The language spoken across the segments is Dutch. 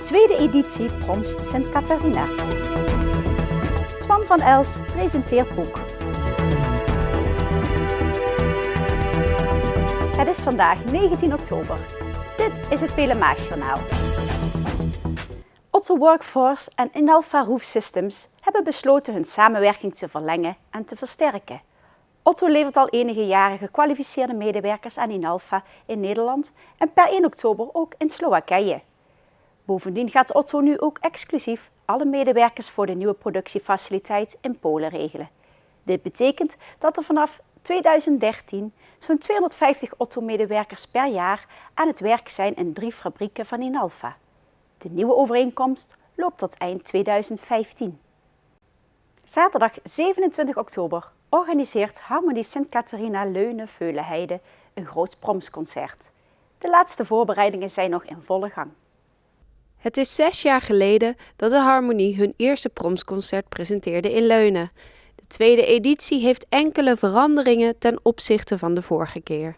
tweede editie Proms Sint Catharina. Twan van Els presenteert boek. Het is vandaag 19 oktober. Dit is het Pelemaasjournaal. Otto Workforce en Inalfa Roof Systems hebben besloten hun samenwerking te verlengen en te versterken. Otto levert al enige jaren gekwalificeerde medewerkers aan Inalfa in Nederland en per 1 oktober ook in Slowakije. Bovendien gaat Otto nu ook exclusief alle medewerkers voor de nieuwe productiefaciliteit in Polen regelen. Dit betekent dat er vanaf 2013 zo'n 250 Otto-medewerkers per jaar aan het werk zijn in 3 fabrieken van Inalfa. De nieuwe overeenkomst loopt tot eind 2015. Zaterdag 27 oktober organiseert Harmonie Sint Catharina Leune-Veulenheide een groot promsconcert. De laatste voorbereidingen zijn nog in volle gang. Het is 6 jaar geleden dat de Harmonie hun eerste promsconcert presenteerde in Leune. De tweede editie heeft enkele veranderingen ten opzichte van de vorige keer.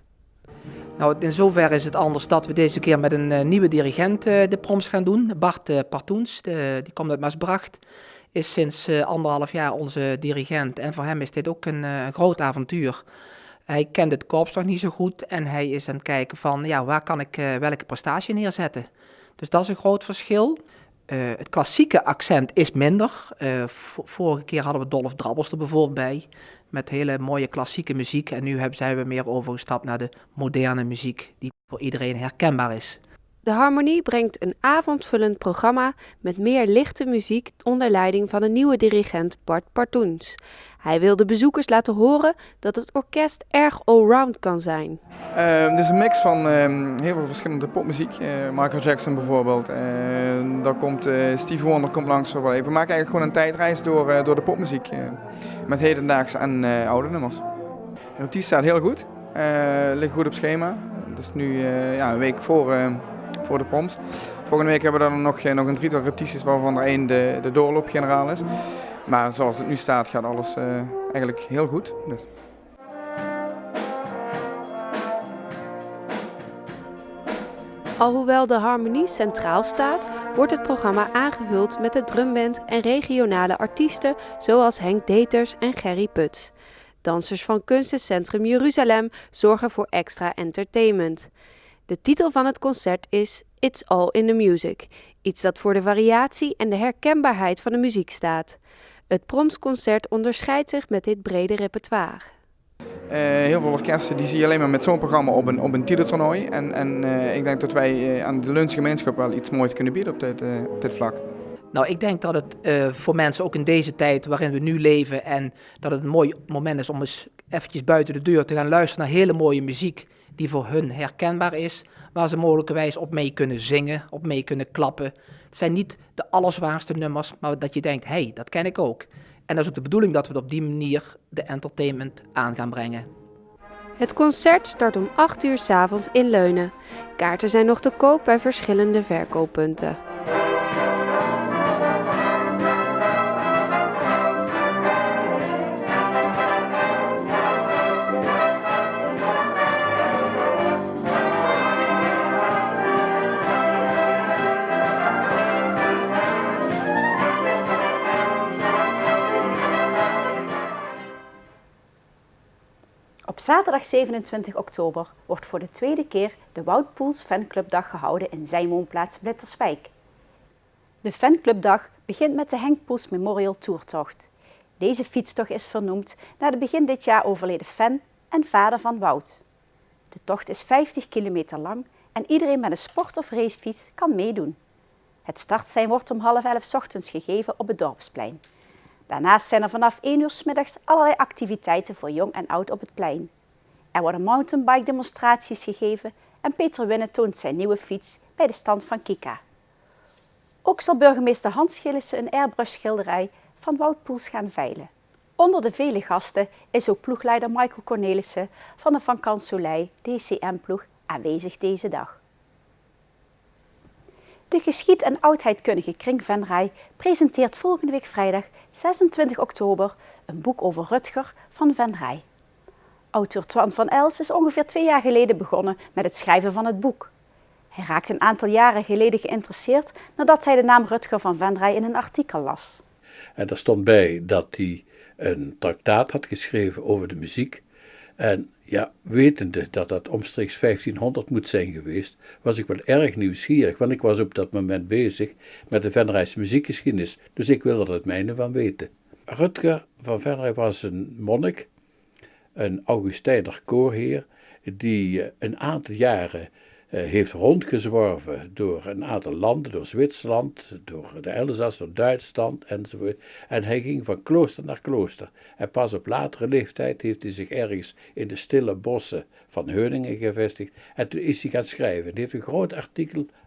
Nou, in zoverre is het anders dat we deze keer met een nieuwe dirigent de proms gaan doen. Bart Partoens, die komt uit Maasbracht, is sinds 1,5 jaar onze dirigent. En voor hem is dit ook een groot avontuur. Hij kent het korps nog niet zo goed en hij is aan het kijken van, ja, waar kan ik welke prestatie neerzetten. Dus dat is een groot verschil. Het klassieke accent is minder. Vorige keer hadden we Dolf Drabbels er bijvoorbeeld bij, met hele mooie klassieke muziek. En nu zijn we meer overgestapt naar de moderne muziek, die voor iedereen herkenbaar is. De Harmonie brengt een avondvullend programma met meer lichte muziek onder leiding van een nieuwe dirigent Bart Partoens. Hij wil de bezoekers laten horen dat het orkest erg allround kan zijn. Het is een mix van heel veel verschillende popmuziek. Michael Jackson bijvoorbeeld. Daar komt Stevie Wonder komt langs. We maken eigenlijk gewoon een tijdreis door de popmuziek. Met hedendaagse en oude nummers. De notitie staat heel goed. Ligt goed op schema. Het is nu een week voor de proms. Volgende week hebben we dan nog een 3-tal repetities waarvan er 1 de doorloopgeneraal is. Maar zoals het nu staat gaat alles eigenlijk heel goed. Dus. Alhoewel de Harmonie centraal staat, wordt het programma aangevuld met de drumband en regionale artiesten zoals Henk Deters en Gerry Puts. Dansers van Kunstencentrum Jeruzalem zorgen voor extra entertainment. De titel van het concert is It's All in the Music, iets dat voor de variatie en de herkenbaarheid van de muziek staat. Het promsconcert onderscheidt zich met dit brede repertoire. Heel veel orkesten die zie je alleen maar met zo'n programma op een titeltoernooi. En ik denk dat wij aan de Leunse gemeenschap wel iets moois kunnen bieden op dit vlak. Nou, ik denk dat het voor mensen ook in deze tijd waarin we nu leven en dat het een mooi moment is om eens eventjes buiten de deur te gaan luisteren naar hele mooie muziek die voor hun herkenbaar is, waar ze mogelijkerwijs op mee kunnen zingen, op mee kunnen klappen. Het zijn niet de allerzwaarste nummers, maar dat je denkt, hé, dat ken ik ook. En dat is ook de bedoeling dat we het op die manier de entertainment aan gaan brengen. Het concert start om 8 uur 's avonds in Leune. Kaarten zijn nog te koop bij verschillende verkooppunten. Op zaterdag 27 oktober wordt voor de tweede keer de Wout Poels Fanclubdag gehouden in zijn woonplaats Blitterswijk. De Fanclubdag begint met de Henk Poels Memorial Tourtocht. Deze fietstocht is vernoemd naar de begin dit jaar overleden fan en vader van Wout. De tocht is 50 kilometer lang en iedereen met een sport- of racefiets kan meedoen. Het startsein wordt om 10:30 's ochtends gegeven op het Dorpsplein. Daarnaast zijn er vanaf 1 uur 's middags allerlei activiteiten voor jong en oud op het plein. Er worden mountainbike demonstraties gegeven en Peter Winne toont zijn nieuwe fiets bij de stand van Kika. Ook zal burgemeester Hans Gillissen een airbrush schilderij van Wout Poels gaan veilen. Onder de vele gasten is ook ploegleider Michael Cornelissen van de Van Kant Soleil DCM-ploeg aanwezig deze dag. De geschied- en oudheidkundige Kring Venray presenteert volgende week vrijdag 26 oktober een boek over Rutger van Venray. Auteur Twan van Els is ongeveer 2 jaar geleden begonnen met het schrijven van het boek. Hij raakte een aantal jaren geleden geïnteresseerd nadat hij de naam Rutger van Venray in een artikel las. En daar stond bij dat hij een traktaat had geschreven over de muziek. En ja, wetende dat dat omstreeks 1500 moet zijn geweest, was ik wel erg nieuwsgierig, want ik was op dat moment bezig met de Venrayse muziekgeschiedenis, dus ik wilde er het mijne van weten. Rutger van Venray was een monnik, een Augustijner koorheer, die een aantal jaren heeft rondgezworven door een aantal landen, door Zwitserland, door de Elzas, door Duitsland enzovoort. En hij ging van klooster naar klooster. En pas op latere leeftijd heeft hij zich ergens in de stille bossen van Heuningen gevestigd. En toen is hij gaan schrijven. Hij heeft een groot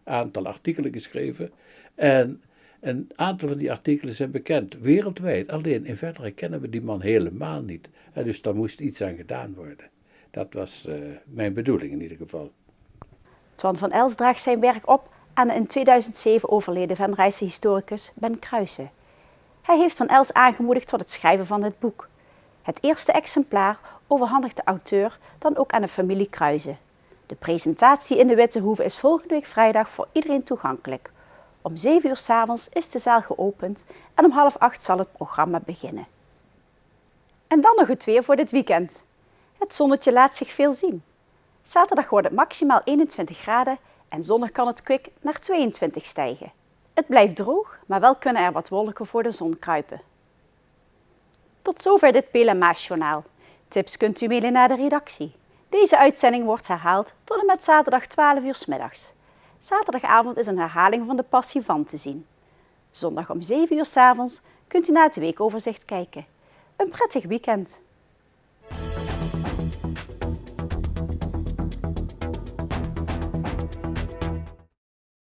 aantal artikelen geschreven. En een aantal van die artikelen zijn bekend, wereldwijd. Alleen in Venray kennen we die man helemaal niet. En dus daar moest iets aan gedaan worden. Dat was mijn bedoeling in ieder geval. Twan van Els draagt zijn werk op aan de in 2007 overleden Venrayse historicus Ben Kruijsen. Hij heeft van Els aangemoedigd tot het schrijven van het boek. Het eerste exemplaar overhandigt de auteur dan ook aan de familie Kruijsen. De presentatie in de Witte Hoeve is volgende week vrijdag voor iedereen toegankelijk. Om 7 uur 's avonds is de zaal geopend en om 7:30 zal het programma beginnen. En dan nog het weer voor dit weekend. Het zonnetje laat zich veel zien. Zaterdag wordt het maximaal 21 graden en zondag kan het kwik naar 22 stijgen. Het blijft droog, maar wel kunnen er wat wolken voor de zon kruipen. Tot zover dit Peel en Maas journaal. Tips kunt u mailen naar de redactie. Deze uitzending wordt herhaald tot en met zaterdag 12 uur 's middags. Zaterdagavond is een herhaling van de Passie van te zien. Zondag om 7 uur 's avonds kunt u naar het weekoverzicht kijken. Een prettig weekend!